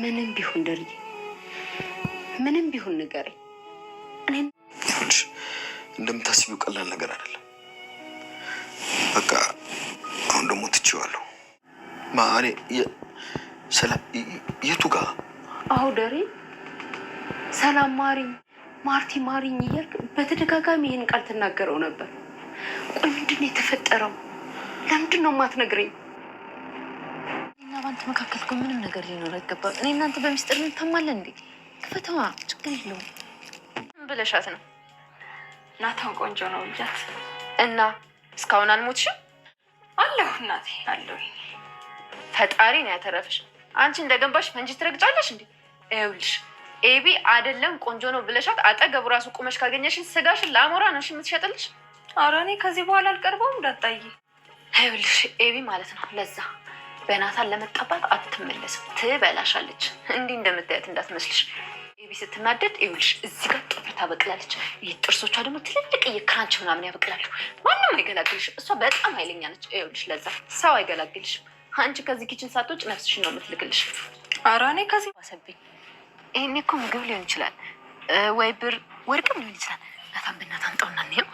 ምንም ቢሆን ደርዬ ምንም ቢሆን ንገረኝ። እኔ እንደምታስቢው ቀላል ነገር አይደለም። በቃ አሁን ደግሞ ትቼዋለሁ። ማኔ የቱ ጋር አሁ ደሬ ሰላም ማሪኝ ማርቲ ማሪኝ እያልክ በተደጋጋሚ ይህን ቃል ትናገረው ነበር። ቆይ ምንድን ነው የተፈጠረው? ለምንድን ነው የማትነግረኝ? እና ባንተ መካከል እኮ ምንም ነገር ሊኖር አይገባም። እኔ እናንተ በሚስጥር እንታማለን እንዴ? ክፈተዋ፣ ችግር የለውም ብለሻት ነው። ናታን ቆንጆ ነው ብያት እና እስካሁን አልሞትሽም? አለሁ እናቴ አለሁ። ፈጣሪ ነው ያተረፈሽ። አንቺ እንደገባሽ ፈንጂ ትረግጫለሽ እንዴ? ይኸውልሽ ኤቢ አይደለም ቆንጆ ነው ብለሻት አጠገቡ ራሱ ቁመሽ ካገኘሽን ስጋሽን ለአሞራ ነው የምትሸጥልሽ። ኧረ እኔ ከዚህ በኋላ አልቀርበውም እንዳትጣይ። ይኸውልሽ ኤቢ ማለት ነው ለዛ በናታን ለመቀባት አትመለስም፣ ትበላሻለች። እንዲህ እንደምታያት እንዳትመስልሽ። ኤቢ ስትናደድ ይኸውልሽ እዚህ ጋር ጥፍር ታበቅላለች። ይህ ጥርሶቿ ደግሞ ትልልቅ የክራንች ምናምን ያበቅላሉ። ማንም አይገላግልሽም። እሷ በጣም ኃይለኛ ነች። ይኸውልሽ ለዛ ሰው አይገላግልሽም። አንቺ ከዚህ ኪችን ሳትወጪ ነፍስሽን ነው የምትልክልሽ። ኧረ እኔ ከዚህ ዋሰብኝ። ይሄኔ እኮ ምግብ ሊሆን ይችላል ወይ ብር ወርቅም ሊሆን ይችላል። ናታን በእናትህ አምጣውና እንየው።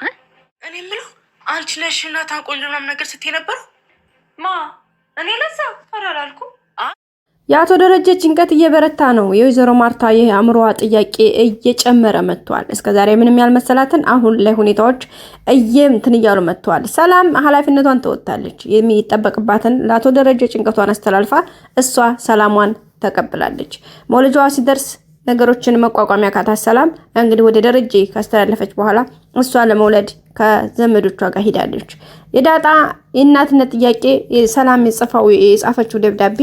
እኔ የምለው አንቺ ነሽ ናታን ቆንጆ ምናምን ነገር ስትይ ነበረው? ማ እኔ ለዛ ፈራላልኩ። የአቶ ደረጀ ጭንቀት እየበረታ ነው። የወይዘሮ ማርታ የአእምሮዋ ጥያቄ እየጨመረ መጥቷል። እስከዛሬ ምንም ያልመሰላትን አሁን ላይ ሁኔታዎች እንትን እያሉ መጥቷል። ሰላም ኃላፊነቷን ተወጥታለች። የሚጠበቅባትን ለአቶ ደረጀ ጭንቀቷን አስተላልፋ እሷ ሰላሟን ተቀብላለች። መውለጃዋ ሲደርስ ነገሮችን መቋቋሚያ ካታት ሰላም እንግዲህ ወደ ደረጀ ካስተላለፈች በኋላ እሷ ለመውለድ ከዘመዶቿ ጋር ሄዳለች። የዳጣ የእናትነት ጥያቄ ሰላም የጻፈችው ደብዳቤ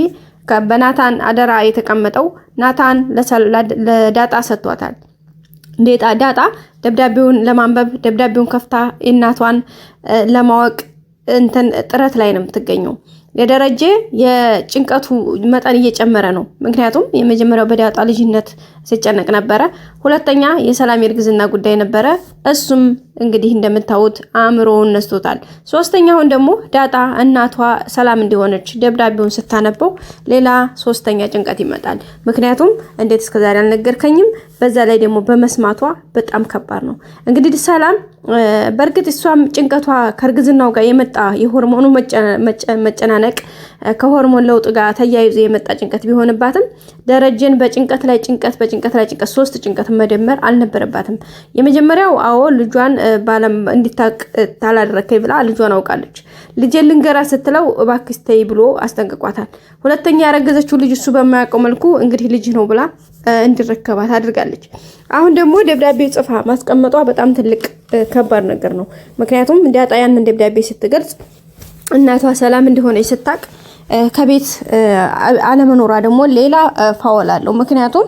በናታን አደራ የተቀመጠው ናታን ለዳጣ ሰጥቷታል። ዳጣ ደብዳቤውን ለማንበብ ደብዳቤውን ከፍታ እናቷን ለማወቅ ጥረት ላይ ነው የምትገኘው። የደረጀ የጭንቀቱ መጠን እየጨመረ ነው። ምክንያቱም የመጀመሪያው በዳጣ ልጅነት ሲጨነቅ ነበረ። ሁለተኛ የሰላም የእርግዝና ጉዳይ ነበረ። እሱም እንግዲህ እንደምታዩት አእምሮውን ነስቶታል። ሶስተኛውን ደግሞ ዳጣ እናቷ ሰላም እንደሆነች ደብዳቤውን ስታነበው ሌላ ሶስተኛ ጭንቀት ይመጣል። ምክንያቱም እንዴት እስከዛሬ አልነገርከኝም? በዛ ላይ ደግሞ በመስማቷ በጣም ከባድ ነው። እንግዲህ ሰላም በእርግጥ እሷም ጭንቀቷ ከእርግዝናው ጋር የመጣ የሆርሞኑ መጨናነቅ ከሆርሞን ለውጥ ጋር ተያይዞ የመጣ ጭንቀት ቢሆንባትም ደረጀን በጭንቀት ላይ ጭንቀት ሶስት ጭንቀት መደመር አልነበረባትም። የመጀመሪያው ልጇን ባለም እንዲታቅ ታላደረከኝ ብላ ልጇን አውቃለች። ልጄን ልንገራ ስትለው እባክሽ ተይ ብሎ አስጠንቅቋታል። ሁለተኛ ያረገዘችው ልጅ እሱ በማያውቀው መልኩ እንግዲህ ልጅ ነው ብላ እንዲረከባት አድርጋለች። አሁን ደግሞ ደብዳቤ ጽፋ ማስቀመጧ በጣም ትልቅ ከባድ ነገር ነው። ምክንያቱም ዳጣ ያንን ደብዳቤ ስትገልጽ እናቷ ሰላም እንደሆነች ስታቅ ከቤት አለመኖሯ ደግሞ ሌላ ፋውል አለው። ምክንያቱም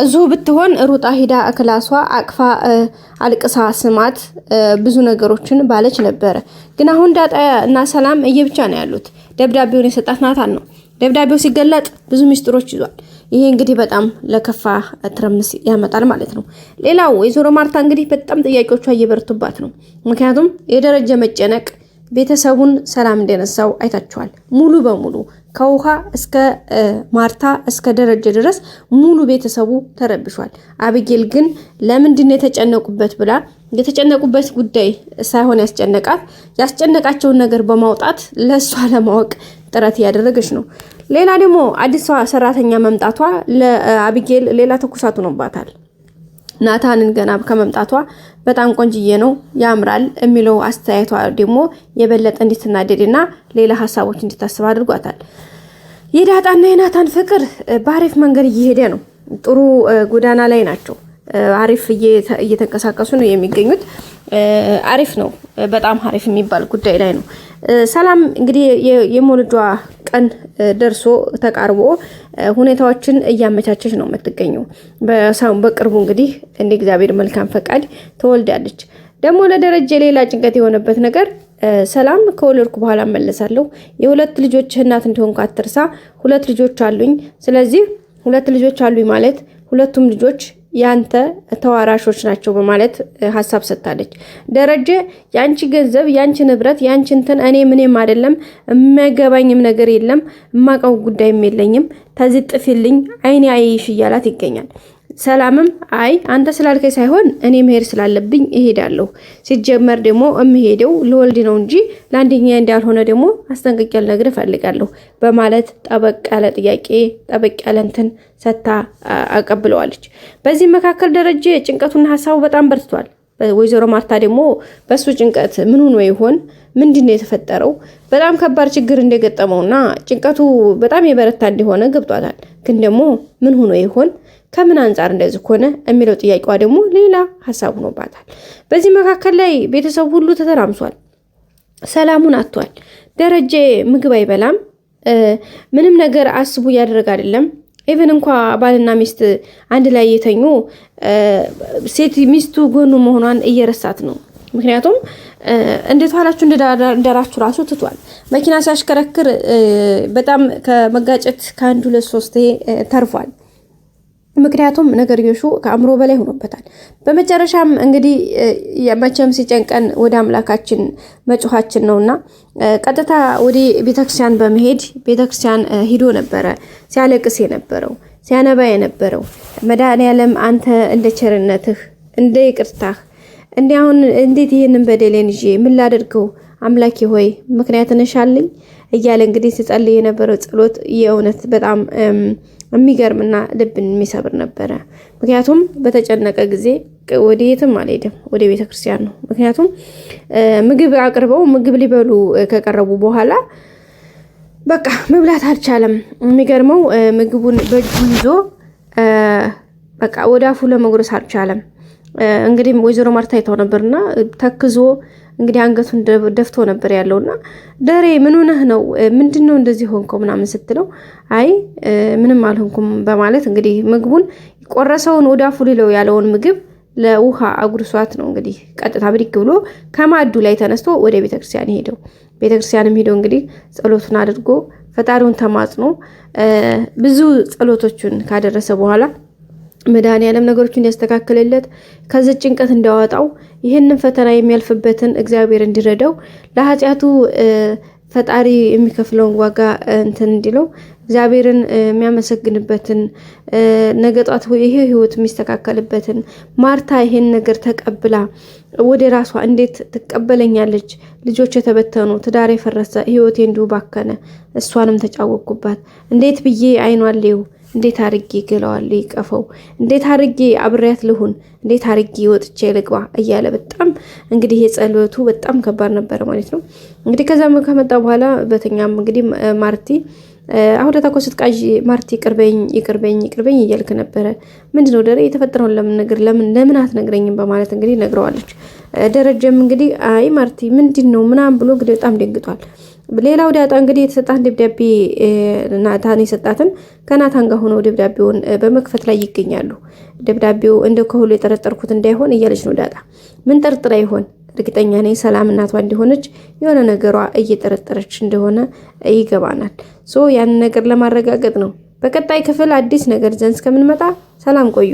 እዙ ብትሆን ሩጣ ሂዳ ክላሷ አቅፋ አልቅሳ ስማት ብዙ ነገሮችን ባለች ነበረ። ግን አሁን ዳጣ እና ሰላም እየብቻ ነው ያሉት። ደብዳቤውን የሰጣት ናታን ነው። ደብዳቤው ሲገለጥ ብዙ ሚስጥሮች ይዟል። ይሄ እንግዲህ በጣም ለከፋ ትርምስ ያመጣል ማለት ነው። ሌላው ወይዘሮ ማርታ እንግዲህ በጣም ጥያቄዎቿ እየበረቱባት ነው። ምክንያቱም የደረጀ መጨነቅ ቤተሰቡን ሰላም እንደነሳው አይታችኋል። ሙሉ በሙሉ ከውሃ እስከ ማርታ እስከ ደረጀ ድረስ ሙሉ ቤተሰቡ ተረብሿል። አብጌል ግን ለምንድነው የተጨነቁበት ብላ የተጨነቁበት ጉዳይ ሳይሆን ያስጨነቃቸውን ነገር በማውጣት ለሷ ለማወቅ ጥረት ያደረገች ነው። ሌላ ደግሞ አዲሷ ሰራተኛ መምጣቷ ለአብጌል ሌላ ተኩሳቱ ሆኖባታል። ናታንን ገና ከመምጣቷ በጣም ቆንጅዬ ነው ያምራል የሚለው አስተያየቷ ደግሞ የበለጠ እንድትናደድና ሌላ ሀሳቦች እንድታስብ አድርጓታል። የዳጣና የናታን ፍቅር በአሪፍ መንገድ እየሄደ ነው። ጥሩ ጎዳና ላይ ናቸው። አሪፍ እየተንቀሳቀሱ ነው የሚገኙት። አሪፍ ነው። በጣም አሪፍ የሚባል ጉዳይ ላይ ነው። ሰላም እንግዲህ የሞልጇ ቀን ደርሶ ተቃርቦ ሁኔታዎችን እያመቻቸች ነው የምትገኘው። በቅርቡ እንግዲህ እንደ እግዚአብሔር መልካም ፈቃድ ትወልዳለች። ደግሞ ለደረጀ ሌላ ጭንቀት የሆነበት ነገር ሰላም ከወለድኩ በኋላ መለሳለሁ፣ የሁለት ልጆች እናት እንደሆንኩ አትርሳ፣ 2 ልጆች አሉኝ። ስለዚህ 2 ልጆች አሉኝ ማለት ሁለቱም ልጆች ያንተ ተዋራሾች ናቸው በማለት ሀሳብ ሰጥታለች። ደረጀ ያንቺ ገንዘብ፣ ያንቺ ንብረት፣ ያንቺ እንትን እኔ ምንም አይደለም፣ የማይገባኝም ነገር የለም፣ የማውቀው ጉዳይም የለኝም፣ ተዝጥፊልኝ አይኔ አይሽ እያላት ይገኛል። ሰላምም አይ አንተ ስላልከኝ ሳይሆን እኔ መሄድ ስላለብኝ እሄዳለሁ። ሲጀመር ደግሞ እምሄደው ለወልድ ነው እንጂ ለአንደኛ እንዳልሆነ ደግሞ አስጠንቅቄ ልነግርህ እፈልጋለሁ በማለት ጠበቅ ያለ ጥያቄ ጠበቅ ያለ እንትን ሰታ አቀብለዋለች። በዚህ መካከል ደረጀ ጭንቀቱና ሀሳቡ በጣም በርቷል። ወይዘሮ ማርታ ደግሞ በሱ ጭንቀት ምን ሆኖ ይሆን? ምንድነው የተፈጠረው? በጣም ከባድ ችግር እንደገጠመውና ጭንቀቱ በጣም የበረታ እንደሆነ ገብቷታል። ግን ደግሞ ምን ሆኖ ይሆን? ከምን አንጻር እንደዚህ ሆነ የሚለው ጥያቄዋ ደግሞ ሌላ ሀሳብ ሆኖባታል። በዚህ መካከል ላይ ቤተሰብ ሁሉ ተተራምሷል። ሰላሙን አጥቷል። ደረጀ ምግብ አይበላም። ምንም ነገር አስቡ እያደረገ አይደለም። ኢቭን እንኳ ባልና ሚስት አንድ ላይ የተኙ ሴት ሚስቱ ጎኑ መሆኗን እየረሳት ነው። ምክንያቱም እንዴት ዋላችሁ እንደራችሁ ራሱ ትቷል። መኪና ሲያሽከረክር በጣም ከመጋጨት ከአንድ ሁለት ሶስት ተርፏል። ምክንያቱም ነገርዮሹ ከአእምሮ በላይ ሆኖበታል። በመጨረሻም እንግዲህ መቼም ሲጨንቀን ወደ አምላካችን መጮኻችን ነውና ቀጥታ ወደ ቤተክርስቲያን በመሄድ ቤተክርስቲያን ሂዶ ነበረ ሲያለቅስ የነበረው ሲያነባ የነበረው። መድኃኔዓለም አንተ እንደ ቸርነትህ እንደ ይቅርታህ እንዲያውን እንዴት ይሄንን በደሌን ይዤ ምን ላደርገው አምላኬ ሆይ ምክንያት ነሻልኝ እያለ እንግዲህ ሲጸልይ የነበረው ጸሎት የእውነት በጣም የሚገርምና ልብን የሚሰብር ነበረ። ምክንያቱም በተጨነቀ ጊዜ ወደ የትም አልሄድም፣ ወደ ቤተ ክርስቲያን ነው። ምክንያቱም ምግብ አቅርበው ምግብ ሊበሉ ከቀረቡ በኋላ በቃ መብላት አልቻለም። የሚገርመው ምግቡን በእጁ ይዞ በቃ ወደ አፉ ለመጉረስ አልቻለም። እንግዲህ ወይዘሮ ማርታ አይተው ነበርና ተክዞ እንግዲህ አንገቱን ደፍቶ ነበር ያለውና ደሬ ምን ሆነህ ነው? ምንድነው እንደዚህ ሆንከው? ምናምን ስትለው አይ ምንም አልሆንኩም በማለት እንግዲህ ምግቡን ቆረሰውን ወደ አፉ ሊለው ያለውን ምግብ ለውሃ አጉርሷት ነው እንግዲህ ቀጥታ ብድግ ብሎ ከማዱ ላይ ተነስቶ ወደ ቤተክርስቲያን ሄደው። ቤተክርስቲያንም ሄደው እንግዲህ ጸሎቱን አድርጎ ፈጣሪውን ተማጽኖ ብዙ ጸሎቶችን ካደረሰ በኋላ መድኃኔዓለም ነገሮችን እንዲያስተካክልለት ከዚህ ጭንቀት እንዲያወጣው ይህንን ፈተና የሚያልፍበትን እግዚአብሔር እንዲረዳው ለኃጢአቱ ፈጣሪ የሚከፍለውን ዋጋ እንትን እንዲለው እግዚአብሔርን የሚያመሰግንበትን ነገ ጧት ይሄ ህይወት የሚስተካከልበትን ማርታ ይሄን ነገር ተቀብላ ወደ ራሷ እንዴት ትቀበለኛለች? ልጆች የተበተኑ ትዳር የፈረሰ ህይወቴ እንዲሁ ባከነ፣ እሷንም ተጫወቅኩባት፣ እንዴት ብዬ አይኗን ሌው እንዴት አርጌ ገለዋል ይቀፈው፣ እንዴት አርጌ አብሬያት ልሁን፣ እንዴት አርጌ ወጥቼ ልግባ እያለ በጣም እንግዲህ የጸሎቱ በጣም ከባድ ነበር ማለት ነው። እንግዲህ ከዛም ከመጣ በኋላ በተኛም እንግዲህ ማርቲ አሁን ተታኮ ስትቃዥ ማርቲ ይቅርበኝ እያልክ ነበረ። ምንድነው ደረ የተፈጠረውን ለምን አትነግረኝም በማለት እንግዲህ ነግረዋለች። ደረጀም እንግዲህ አይ ማርቲ ምንድነው ምናምን ብሎ እንግዲህ በጣም ደንግጧል። ሌላው ዳጣ እንግዲህ የተሰጣትን ደብዳቤ ናታን የሰጣትን ከናታን ጋር ሆነው ደብዳቤውን በመክፈት ላይ ይገኛሉ። ደብዳቤው እንደ ከሁሉ የጠረጠርኩት እንዳይሆን እያለች ነው ዳጣ። ምን ጠርጥራ ይሆን? እርግጠኛ ነኝ ሰላም እናቷ እንደሆነች የሆነ ነገሯ እየጠረጠረች እንደሆነ ይገባናል። ያን ነገር ለማረጋገጥ ነው። በቀጣይ ክፍል አዲስ ነገር ዘንድ እስከምንመጣ ሰላም ቆዩ።